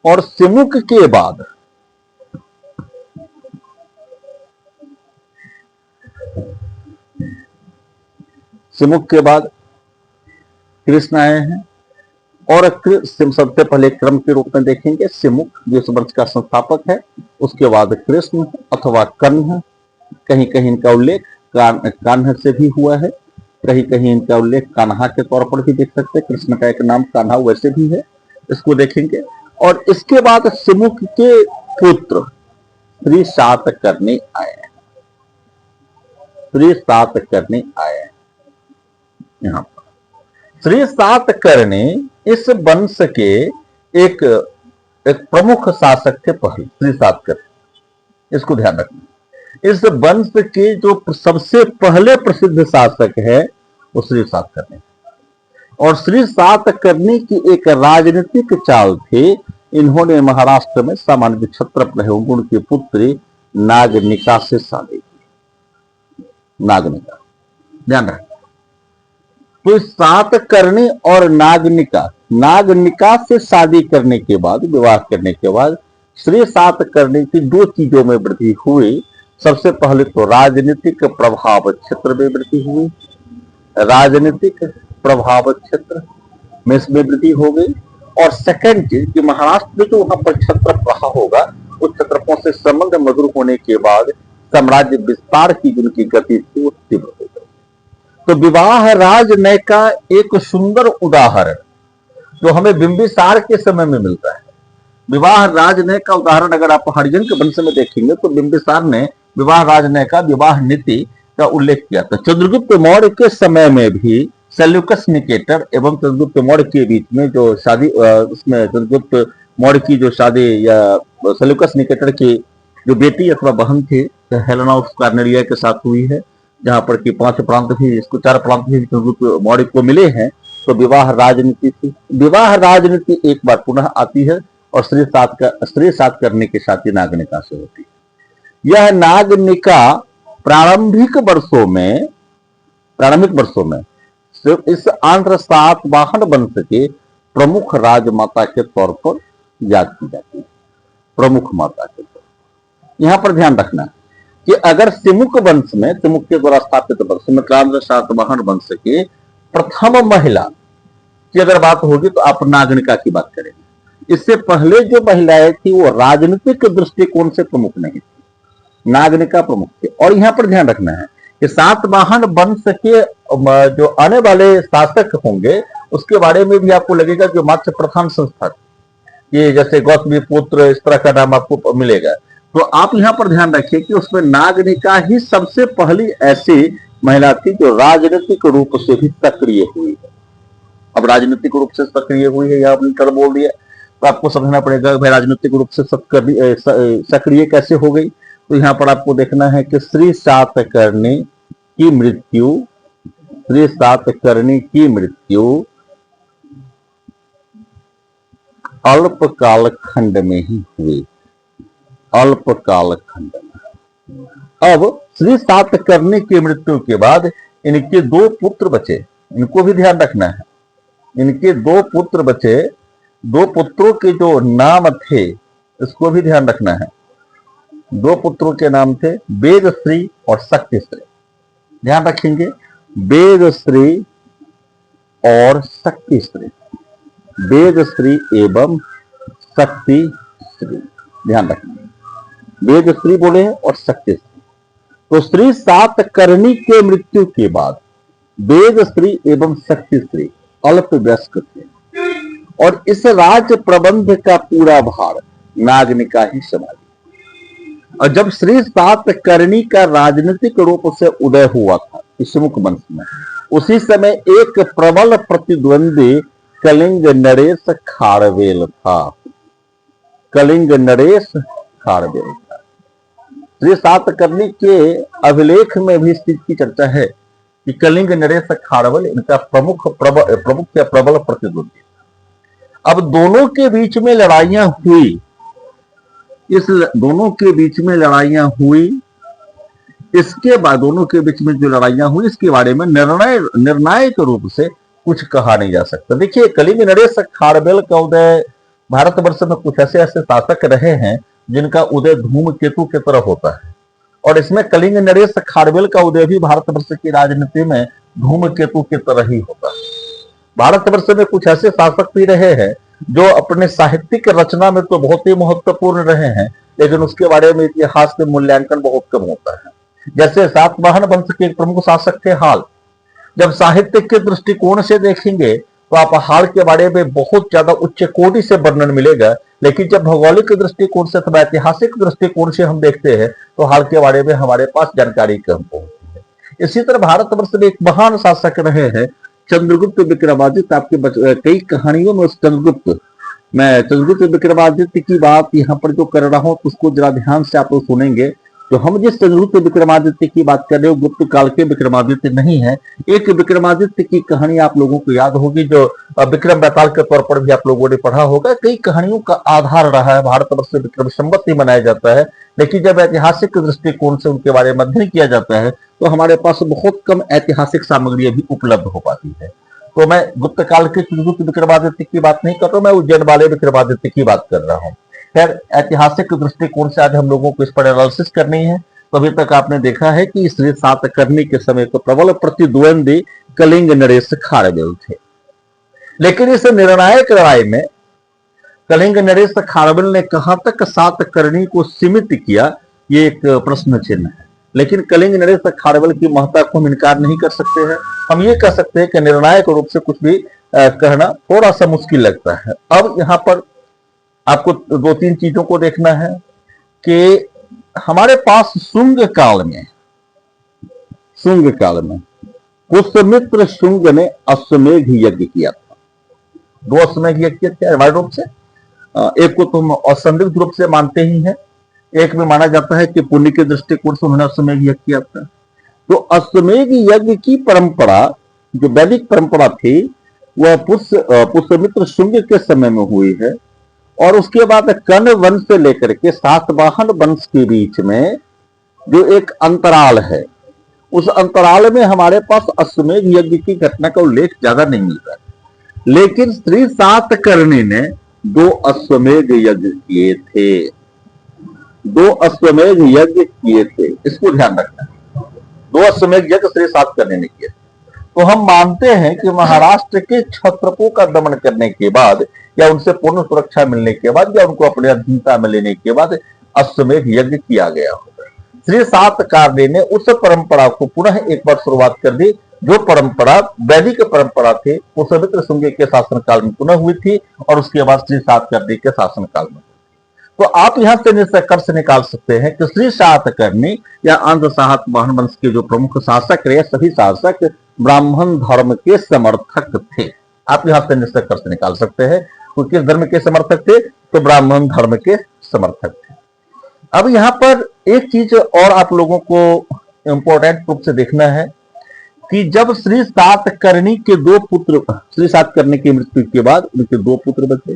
और सिमुक के बाद कृष्ण आए हैं। और सबसे पहले क्रम के रूप में देखेंगे सिमुक जो इस वंश का संस्थापक है, उसके बाद कृष्ण अथवा कन्ह, कहीं कहीं इनका उल्लेख कान्ह से भी हुआ है, कहीं कहीं इनका उल्लेख कान्हा के तौर पर भी देख सकते हैं। कृष्ण का एक नाम कान्हा वैसे भी है, इसको देखेंगे। और इसके बाद सिमुक के पुत्र श्री सातकर्णी आए, श्री सातकर्णी आए। यहाँ पर श्री सातकर्णी इस वंश के एक प्रमुख शासक थे पहले, श्री सातकर्णी, इसको ध्यान रखना। इस वंश के जो सबसे पहले प्रसिद्ध शासक है वो श्री सातकर्णी, और श्री सातकर्णी की एक राजनीतिक चाल थी। इन्होंने महाराष्ट्र में सामान्य क्षत्रप हुंगुण की पुत्री नागनिका से शादी की। नागनिका, ध्यान रखना। तो सातकर्णी और नागनिका से शादी करने के बाद, विवाह करने के बाद श्री सातकर्णी की दो चीजों में वृद्धि हुई। सबसे पहले तो राजनीतिक प्रभाव क्षेत्र में वृद्धि हुई, राजनीतिक प्रभाव क्षेत्र में इसमें वृद्धि हो गई। और सेकंड चीज कि महाराष्ट्र में जो वहां पर क्षत्रप रहा होगा, उस क्षत्रपों से संबंध मधुर होने के बाद साम्राज्य विस्तार की जिनकी गति थी वो तीव्र हो गई। तो विवाह राजनय का एक सुंदर उदाहरण जो हमें बिंबिसार के समय में मिलता है। विवाह राजनय का उदाहरण अगर आप हरिजन वंश में देखेंगे तो बिंबिसार ने विवाह राजनय का, विवाह नीति का उल्लेख किया था। चंद्रगुप्त मौर्य के समय में भी सेल्यूकस निकेटर एवं चंद्रगुप्त मौर्य के बीच में जो शादी, उसमें चंद्रगुप्त मौर्य की जो शादी या सेल्यूकस निकेटर की जो बेटी अथवा बहन थी हेलेना ऑफ कार्नेलिया के साथ हुई है, जहां पर कि 5 प्रांत भी, इसको 4 प्रांत भी चंद्रगुप्त मौर्य को मिले हैं। तो विवाह राजनीति थी। विवाह राजनीति एक बार पुनः आती है और स्त्री साथ करने के साथ ही नागनिका से होती है। यह नागनिका प्रारंभिक वर्षों में सिर्फ इस आंध्र सातवाहन वंश के प्रमुख राजमाता के तौर पर याद की जाती है। प्रमुख माता के तौर पर यहां पर ध्यान रखना है कि अगर सिमुक के द्वारा स्थापित वंश में आंध्र सातवाहन वंश के प्रथम महिला की अगर बात होगी तो आप नागनिका की बात करेंगे। इससे पहले जो महिलाएं थी वो राजनीतिक दृष्टिकोण से प्रमुख नहीं थी, नागनिका प्रमुख थी। और यहां पर ध्यान रखना है कि सातवाहन वंश के जो आने वाले शासक होंगे उसके बारे में भी आपको लगेगा जो मात्र प्रधान संस्थक, ये जैसे गौतमी पुत्र इस तरह का नाम आपको मिलेगा। तो आप यहां पर ध्यान रखिए कि उसमें नागनिका ही सबसे पहली ऐसी महिला थी जो राजनीतिक रूप से भी सक्रिय हुई है। अब राजनीतिक रूप से सक्रिय हुई है, यह आपने टर्म बोल दिया, तो आपको समझना पड़ेगा भाई राजनीतिक रूप से सक्रिय कैसे हो गई। तो यहां पर आपको देखना है कि श्री सातकर्णी की मृत्यु अल्पकाल खंड में ही हुई, अल्पकाल खंड में। अब श्री सातकर्णी की मृत्यु के बाद इनके दो पुत्र बचे, इनको भी ध्यान रखना है। इनके दो पुत्र बचे, दो पुत्रों के जो नाम थे इसको भी ध्यान रखना है। दो पुत्रों के नाम थे वेदश्री और शक्तिश्री। ध्यान रखेंगे, वेदश्री और शक्तिश्री, वेदश्री एवं शक्तिश्री, ध्यान रखेंगे। वेदश्री बोले हैं और शक्तिश्री। तो श्री सातकर्णी के मृत्यु के बाद वेदश्री एवं शक्तिश्री अल्पवयस्क थे और इस राज्य प्रबंध का पूरा भार नागनिका ही संभाली। और जब श्री सातकर्णी का राजनीतिक रूप से उदय हुआ था सिमुक वंश में, उसी समय एक प्रबल प्रतिद्वंदी कलिंग नरेश खारवेल था। कलिंग नरेश खारवेल था। श्री सातकर्णी के अभिलेख में भी इस चीज की चर्चा है कि कलिंग नरेश खारवेल इनका प्रमुख या प्रबल प्रतिद्वंदी। अब दोनों के बीच में लड़ाइयां हुई, इसके बाद दोनों के बीच में जो लड़ाइयां हुई इसके बारे में निर्णायक रूप से कुछ कहा नहीं जा सकता। देखिए, कलिंग नरेश खारवेल का उदय भारतवर्ष में कुछ ऐसे शासक रहे हैं जिनका उदय धूमकेतु की तरह होता है, और इसमें कलिंग नरेश खारवेल का उदय भी भारतवर्ष की राजनीति में धूमकेतु की तरह ही होता है। भारतवर्ष में कुछ ऐसे शासक भी रहे हैं जो अपने साहित्यिक रचना में तो बहुत ही महत्वपूर्ण रहे हैं, लेकिन उसके बारे में इतिहास में मूल्यांकन बहुत कम होता है। जैसे सातवाहन वंश के एक प्रमुख शासक थे हाल। जब साहित्य के दृष्टिकोण से देखेंगे तो आप हाल के बारे में बहुत ज्यादा उच्च कोटि से वर्णन मिलेगा, लेकिन जब भौगोलिक दृष्टिकोण से अथवा ऐतिहासिक दृष्टिकोण से हम देखते हैं तो हाल के बारे में हमारे पास जानकारी कम पहुंचती है। इसी तरह भारतवर्ष में एक महान शासक रहे हैं चंद्रगुप्त विक्रमादित्य। आपके कई कहानियों में उस चंद्रगुप्त विक्रमादित्य की बात यहाँ पर जो कर रहा हूं तो उसको जरा ध्यान से आप लोग सुनेंगे। तो हम जिस चंद्रगुप्त विक्रमादित्य की बात कर रहे हो गुप्त काल के विक्रमादित्य नहीं है। एक विक्रमादित्य की कहानी आप लोगों को याद होगी जो विक्रम बेताल के तौर पर भी आप लोगों ने पढ़ा होगा। कई कहानियों का आधार रहा है। भारतवर्ष से विक्रम संवत ही मनाया जाता है, लेकिन जब ऐतिहासिक दृष्टिकोण से उनके बारे में अध्ययन किया जाता है तो हमारे पास बहुत कम ऐतिहासिक सामग्री भी उपलब्ध हो पाती है। तो मैं गुप्त काल के चंद्रगुप्त विक्रमादित्य की बात नहीं कर रहा हूं, मैं उज्जैन वाले विक्रमादित्य की बात कर रहा हूं। खैर, ऐतिहासिक दृष्टिकोण से आज हम लोगों को इस पर एनालिसिस करनी है। तो अभी तक आपने देखा है कि श्री सातकर्णी के समय को प्रबल प्रतिद्वंदी कलिंग नरेश खारवेल थे, लेकिन इस निर्णायक लड़ाई में कलिंग नरेश खारवेल ने कहां तक सातकर्णी को सीमित किया, ये एक प्रश्न चिन्ह है। लेकिन कलिंग नरेश खारवेल की महत्ता को हम इनकार नहीं कर सकते हैं। हम ये कह सकते हैं कि निर्णायक रूप से कुछ भी कहना थोड़ा सा मुश्किल लगता है। अब यहाँ पर आपको दो तीन चीजों को देखना है कि हमारे पास शुंग काल में पुष्यमित्र शुंग ने अश्वमेध यज्ञ किया था। दो अश्वमेध यज्ञ किए थे अनिवार्य रूप से। एक को तुम असंदिग्ध रूप से मानते ही हैं, एक में माना जाता है कि पुण्य के दृष्टिकोण से उन्होंने अश्वमेध यज्ञ किया था। तो अश्वमेध यज्ञ की परंपरा जो वैदिक परंपरा थी वह पुष्यमित्र शुंग के समय में हुई है। और उसके बाद कर्ण वंश से लेकर के सातवाहन वंश के बीच में जो एक अंतराल है, उस अंतराल में हमारे पास अश्वमेध यज्ञ की घटना का उल्लेख ज्यादा नहीं मिलता है। लेकिन श्री सातकर्णी ने 2 अश्वमेध यज्ञ किए थे, 2 अश्वमेध यज्ञ किए थे, इसको ध्यान रखना है। 2 अश्वमेध यज्ञ श्री सातकर्णी ने किए। तो हम मानते हैं कि महाराष्ट्र के क्षत्रपों का दमन करने के बाद या उनसे पूर्ण सुरक्षा मिलने के बाद या उनको अपने अधीनता में लेने के बाद अश्वमेध यज्ञ किया गया होगा। श्री सातकर्णी ने उस परंपरा को पुनः एक बार शुरुआत कर दी, जो परंपरा वैदिक परंपरा थे, पुष्यमित्र शुंग के शासनकाल में पुनः हुई थी और उसके बाद श्री सातकर्णी के शासनकाल में। तो आप यहां से निष्कर्ष निकाल सकते हैं कि श्री सातकर्णी या आंध्र सातवाहन वंश के जो प्रमुख शासक रहे, सभी शासक ब्राह्मण धर्म के समर्थक थे। आप यहां से निष्कर्ष निकाल सकते हैं। वो किस धर्म के समर्थक थे? तो ब्राह्मण धर्म के समर्थक थे। अब यहां पर एक चीज और आप लोगों को इंपॉर्टेंट रूप से देखना है कि जब श्री सातकर्णी के 2 पुत्र, श्री सातकर्णी की मृत्यु के बाद उनके 2 पुत्र बचे,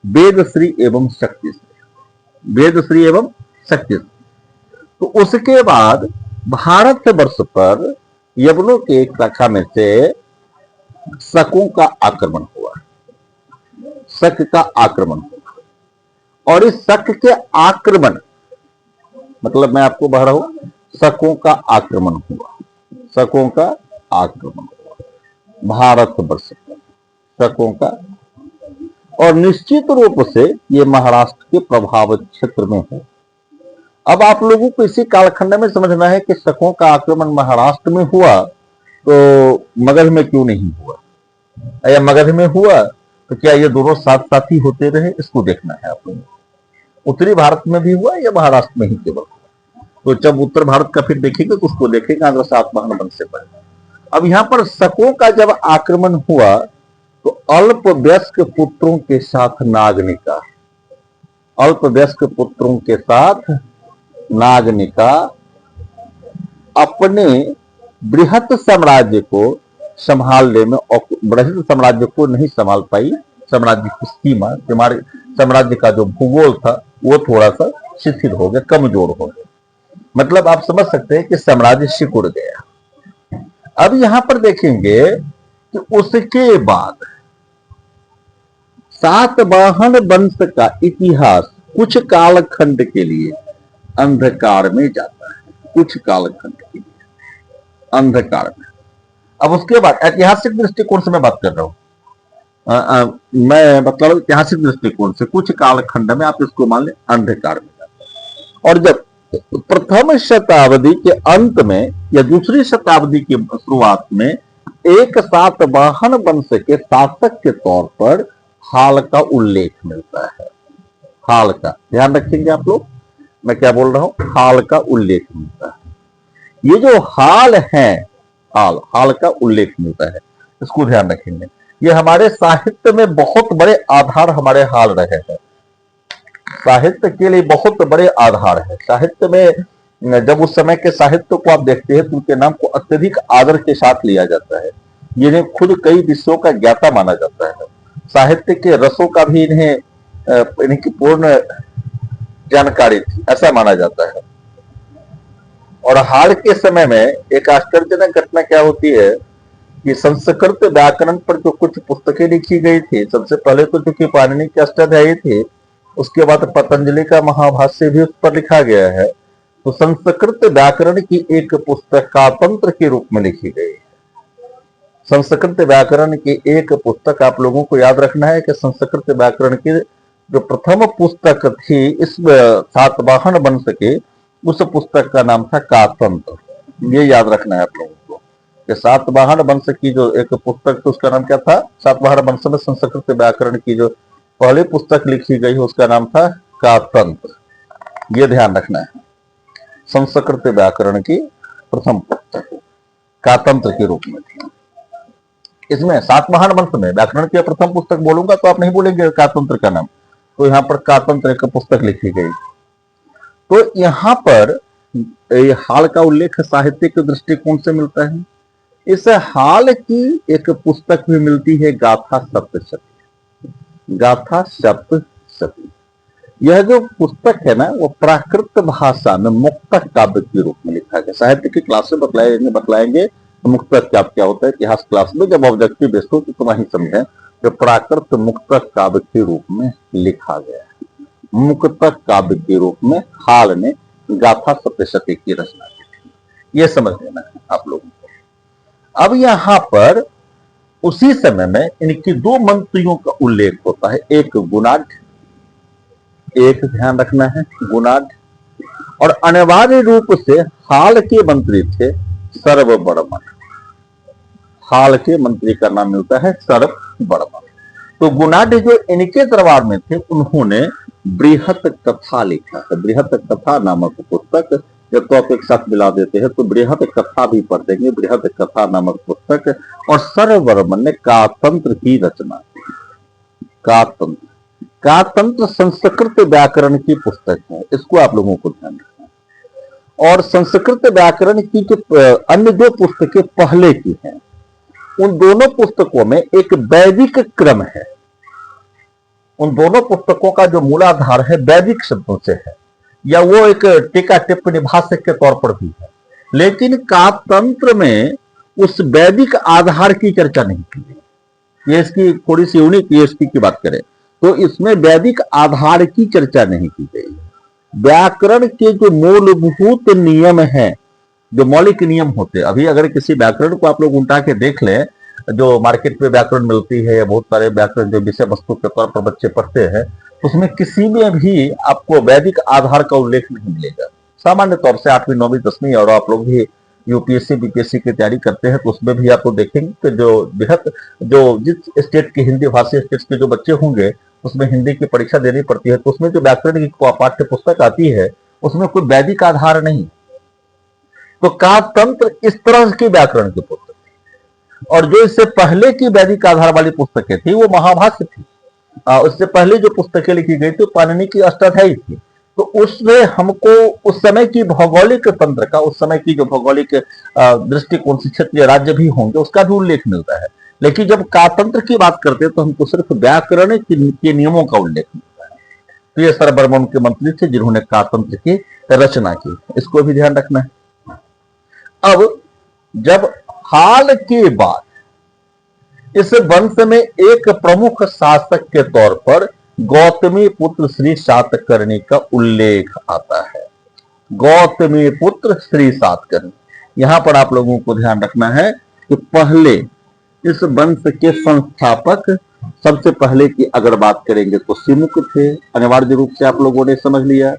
वेदश्री एवं शक्तिश्री, वेदश्री एवं शक्तिश्री। तो उसके बाद भारतवर्ष पर यवनों के एक शाखा में से शकों का आक्रमण हुआ, शक का आक्रमण हुआ। और इस शक के आक्रमण, मतलब मैं आपको बता रहा हूं, शकों का आक्रमण हुआ, शकों का आक्रमण हुआ भारतवर्ष पर, शकों का। और निश्चित रूप से ये महाराष्ट्र के प्रभावित क्षेत्र में है। अब आप लोगों को इसी कालखंड में समझना है कि शकों का आक्रमण महाराष्ट्र में हुआ तो मगध में क्यों नहीं हुआ, या मगध में हुआ तो क्या ये दोनों साथ साथ ही होते रहे, इसको देखना है आप लोगों को। उत्तरी भारत में भी हुआ या महाराष्ट्र में ही केवल हुआ? तो जब उत्तर भारत का फिर देखेंगे तो उसको देखेंगे आंध्र सातवाहन वंश से पहले। अब यहां पर शकों का जब आक्रमण हुआ तो अल्पवयस्क पुत्रों के साथ नागनिका, अल्पवयस्क पुत्रों के साथ नागनिका अपने बृहत साम्राज्य को संभालने में, बृहत साम्राज्य को नहीं संभाल पाई। साम्राज्य की सीमा, साम्राज्य का जो भूगोल था वो थोड़ा सा शिथिल हो गया, कमजोर हो गया। मतलब आप समझ सकते हैं कि साम्राज्य सिकुड़ गया। अब यहां पर देखेंगे कि उसके बाद सातवाहन वंश का इतिहास कुछ कालखंड के लिए अंधकार में जाता है, कुछ कालखंड के लिए अंधकार में। अब उसके बाद ऐतिहासिक दृष्टिकोण से मैं बात कर रहा हूं, मैं मतलब ऐतिहासिक दृष्टिकोण से कुछ कालखंड में आप इसको मान लें अंधकार में जाता है। और जब प्रथम शताब्दी के अंत में या दूसरी शताब्दी की शुरुआत में एक सातवाहन वंश के शासक के तौर पर हाल का उल्लेख मिलता है। हाल का ध्यान रखेंगे आप लोग, मैं क्या बोल रहा हूं, हाल का उल्लेख मिलता है। ये जो हाल है, हाल का उल्लेख मिलता है, इसको ध्यान रखेंगे। ये हमारे साहित्य में बहुत बड़े आधार हमारे हाल रहे हैं, साहित्य के लिए बहुत बड़े आधार है। साहित्य में जब उस समय के साहित्य को आप देखते हैं तो उनके नाम को अत्यधिक आदर के साथ लिया जाता है। जिन्हें खुद कई विषयों का ज्ञाता माना जाता है। साहित्य के रसों का भी इनकी पूर्ण जानकारी थी, ऐसा माना जाता है। और हाल के समय में एक आश्चर्यजनक घटना क्या होती है कि संस्कृत व्याकरण पर जो कुछ पुस्तकें लिखी गई थी, सबसे पहले तो चूंकि पाणिनि के अष्टाध्यायी थे, उसके बाद पतंजलि का महाभाष्य भी उस पर लिखा गया है। तो संस्कृत व्याकरण की एक पुस्तक कातंत्र के रूप में लिखी गई है। संस्कृत व्याकरण की एक पुस्तक, आप लोगों को याद रखना है कि संस्कृत व्याकरण की जो प्रथम पुस्तक थी इस सातवाहन वंश के, उस पुस्तक का नाम था कातंत्र। ये याद रखना है आप लोगों को कि सातवाहन वंश की जो एक पुस्तक थी उसका नाम क्या था? सातवाहन वंश में संस्कृत व्याकरण की जो पहली पुस्तक लिखी गई उसका नाम था कातंत्र। ये ध्यान रखना है, संस्कृत व्याकरण की प्रथम पुस्तक कातंत्र के रूप में थी। इसमें सातवाहन वंश में व्याकरण की प्रथम पुस्तक बोलूंगा तो आप नहीं बोलेंगे कातंत्र का नाम, तो यहां पर कातंत्र एक पुस्तक लिखी गई। तो यहां पर हाल का उल्लेख साहित्य के दृष्टिकोण से मिलता है। इस हाल की एक पुस्तक भी मिलती है, गाथा सप्तशती। गाथा सप्तशती, यह जो पुस्तक है ना, वो प्राकृत भाषा में मुक्तक काव्य के रूप में लिखा गया। साहित्य की क्लास में बतलाएंगे तो मुक्तक काव्य क्या होता है। इतिहास क्लास में जब ऑब्जेक्टिव बेस्ड हो तो वहीं समझें। जो प्राकृत मुक्तक काव्य के रूप में लिखा गया है, मुक्तक काव्य के रूप में हाल ने गाथा सप्तशती की रचना की थी। यह समझ लेना है आप लोगों को। अब यहां पर उसी समय में इनकी दो मंत्रियों का उल्लेख होता है, एक गुणाढ़, एक ध्यान रखना है गुणाढ़, और अनिवार्य रूप से हाल के मंत्री थे सर्ववर्मन। हाल के मंत्री का नाम मिलता है सर्ववर्मन। तो गुणाढ़ जो इनके दरबार में थे, उन्होंने बृहत कथा लिखा है। बृहत कथा नामक पुस्तक, जब तो आप एक साथ मिला देते हैं तो बृहत कथा भी पढ़ देंगे। बृहत कथा नामक पुस्तक, और सर्ववर्मन ने कातंत्र की रचना की। कातंत्र, कातंत्र संस्कृत व्याकरण की पुस्तक है, इसको आप लोगों को ध्यान रखना है। और संस्कृत व्याकरण की जो अन्य दो पुस्तकें पहले की हैं, उन दोनों पुस्तकों में एक वैदिक क्रम है। उन दोनों पुस्तकों का जो मूलाधार है वैदिक शब्दों से है, या वो एक टीका टिप्पणी भाष्य के तौर पर भी है। लेकिन कातंत्र में उस वैदिक आधार की चर्चा नहीं की गई। ये इसकी थोड़ी सी यूनिक ईएसपी की बात करें तो इसमें वैदिक आधार की चर्चा नहीं की गई। व्याकरण के जो मूलभूत नियम है, जो मौलिक नियम होते हैं, अभी अगर किसी व्याकरण को आप लोग उल्टा के देख लें, जो मार्केट में व्याकरण मिलती है, बहुत सारे व्याकरण जो विषय वस्तु के तौर पर बच्चे पढ़ते हैं, उसमें किसी में भी आपको वैदिक आधार का उल्लेख नहीं मिलेगा। सामान्य तौर से 8वीं 9वीं 10वीं, और आप लोग भी यूपीएससी बीपीएससी की तैयारी करते हैं तो उसमें भी आपको देखेंगे कि जो जिस स्टेट के हिंदी भाषी स्टेट के जो बच्चे होंगे, उसमें हिंदी की परीक्षा देनी पड़ती है, तो उसमें जो व्याकरण की पाठ्य पुस्तक आती है उसमें कोई वैदिक आधार नहीं। तो कातंत्र इस तरह की व्याकरण की पुस्तक थी। और जो इससे पहले की वैदिक आधार वाली पुस्तकें थी वो महाभाष्य थी। उससे पहले जो पुस्तकें लिखी गई थी पाणिनि की अष्टाध्यायी थी। तो उसमें हमको उस समय की भौगोलिक तंत्र का, उस समय की जो भौगोलिक दृष्टिकोण से क्षेत्रीय राज्य भी होंगे उसका भी उल्लेख मिलता है। लेकिन जब कातंत्र की बात करते हैं तो हमको सिर्फ व्याकरण के नियमों का उल्लेख मिलता है। तो ये सर्ववर्मन के मंत्री थे जिन्होंने कातंत्र की रचना की, इसको भी ध्यान रखना है। अब जब हाल के बाद इस वंश में एक प्रमुख शासक के तौर पर गौतमी पुत्र श्री सातकर्णी का उल्लेख आता है। गौतमी पुत्र श्री सातकर्णी, यहां पर आप लोगों को ध्यान रखना है कि पहले इस वंश के संस्थापक, सबसे पहले की अगर बात करेंगे तो सिमुक थे। अनिवार्य रूप से आप लोगों ने समझ लिया।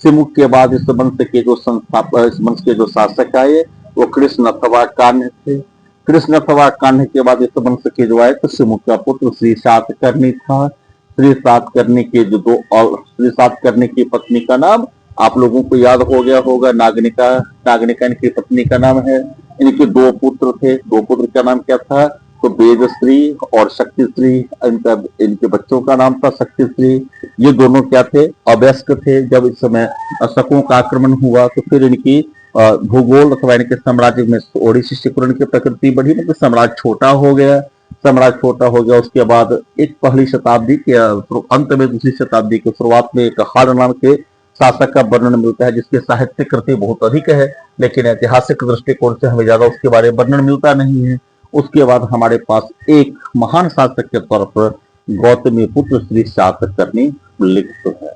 सिमुक के बाद इस वंश के जो संस्थापक, इस वंश के जो शासक आए वो कृष्ण अथवा कान्ह थे। कृष्ण अथवा कान्ह के बाद इस वंश के जो आए तो सिमुक का पुत्र श्री सातकर्णी था। श्री सातकर्णी के जो दो, और श्री सातकर्णी की पत्नी का नाम आप लोगों को याद हो गया होगा, नागनिका। नागनिका इनकी पत्नी का नाम है। इनके दो पुत्र थे। दो पुत्र का नाम क्या था? तो वेदश्री और शक्तिश्री। इनके बच्चों का नाम था शक्तिश्री। ये दोनों क्या थे? अवयस्क थे। जब इस समय शकों का आक्रमण हुआ तो फिर इनकी भूगोल अथवा इनके साम्राज्य में थोड़ी सी सिकुड़न की प्रकृति बढ़ी, मतलब साम्राज्य छोटा हो गया। साम्राज्य छोटा हो गया उसके बाद एक पहली शताब्दी के अंत में दूसरी शताब्दी की शुरुआत में एक हाल नाम के शासक का वर्णन मिलता है, जिसके साहित्य कृति बहुत अधिक है, लेकिन ऐतिहासिक दृष्टिकोण से हमें ज्यादा उसके बारे में वर्णन मिलता नहीं है। उसके बाद हमारे पास एक महान शासक के तौर पर गौतमी पुत्र श्री सातकर्णी उल्लिखित है।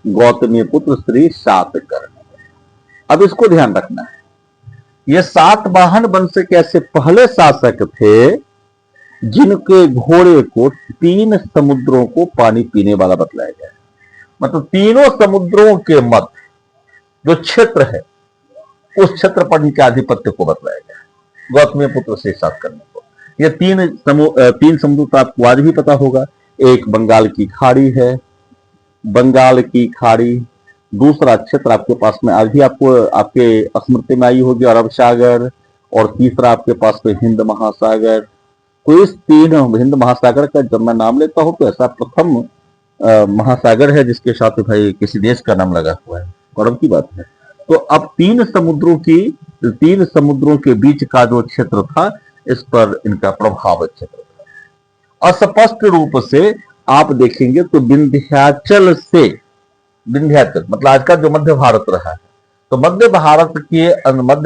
गौतमी पुत्र श्री सातकर्णी। अब इसको ध्यान रखना है, ये सातवाहन वंश के ऐसे पहले शासक थे जिनके घोड़े को 3 समुद्रों को पानी पीने वाला बतलाया गया है। मतलब तीनों समुद्रों के मध्य जो क्षेत्र है उस क्षेत्र पर इनके आधिपत्य को बतलाया गया है गौतमी पुत्र से सातकर्णी को। ये तीन समुद्र तो आपको आज भी पता होगा। एक बंगाल की खाड़ी है, बंगाल की खाड़ी। दूसरा क्षेत्र आपके पास में आज भी आपको आपके स्मृति में आई होगी अरब सागर, और तीसरा आपके पास में हिंद महासागर। तो इस 3 हिंद महासागर का जब मैं नाम लेता हूं तो ऐसा प्रथम महासागर है जिसके साथ भाई किसी देश का नाम लगा हुआ है, गौरव की बात है। तो अब 3 समुद्रों के बीच का जो क्षेत्र था इस पर इनका प्रभाव क्षेत्र था। अस्पष्ट रूप से आप देखेंगे तो विंध्याचल से, विंध्याचल मतलब आज का जो मध्य भारत रहा है, तो मध्य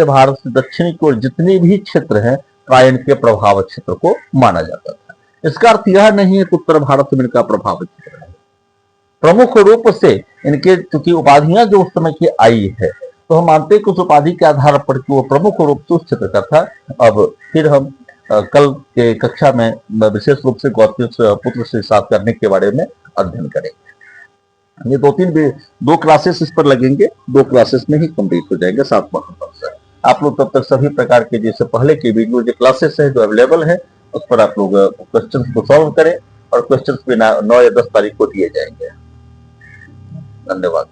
भारत से दक्षिणी की ओर जितने भी क्षेत्र हैं प्राय इनके प्रभाव क्षेत्र को माना जाता था। इसका अर्थ यह नहीं है कि उत्तर भारत में इनका प्रभाव क्षेत्र है। प्रमुख रूप से इनके चूंकि उपाधियां जो उस समय की आई है, तो हम मानते हैं कि उस उपाधि के आधार पर कि वो प्रमुख रूप से उस क्षेत्र का था। अब फिर हम कल के कक्षा में विशेष रूप से गौतम पुत्र से साथ करने के बारे में अध्ययन करेंगे। ये दो क्लासेस इस पर लगेंगे, 2 क्लासेस में ही कंप्लीट हो जाएंगे 7वां नंबर। आप लोग तब तक सभी प्रकार के जैसे पहले के वीडियो जो क्लासेस है जो अवेलेबल है उस पर आप लोग क्वेश्चंस को सॉल्व करें और क्वेश्चंस भी 9 या 10 तारीख को दिए जाएंगे। धन्यवाद।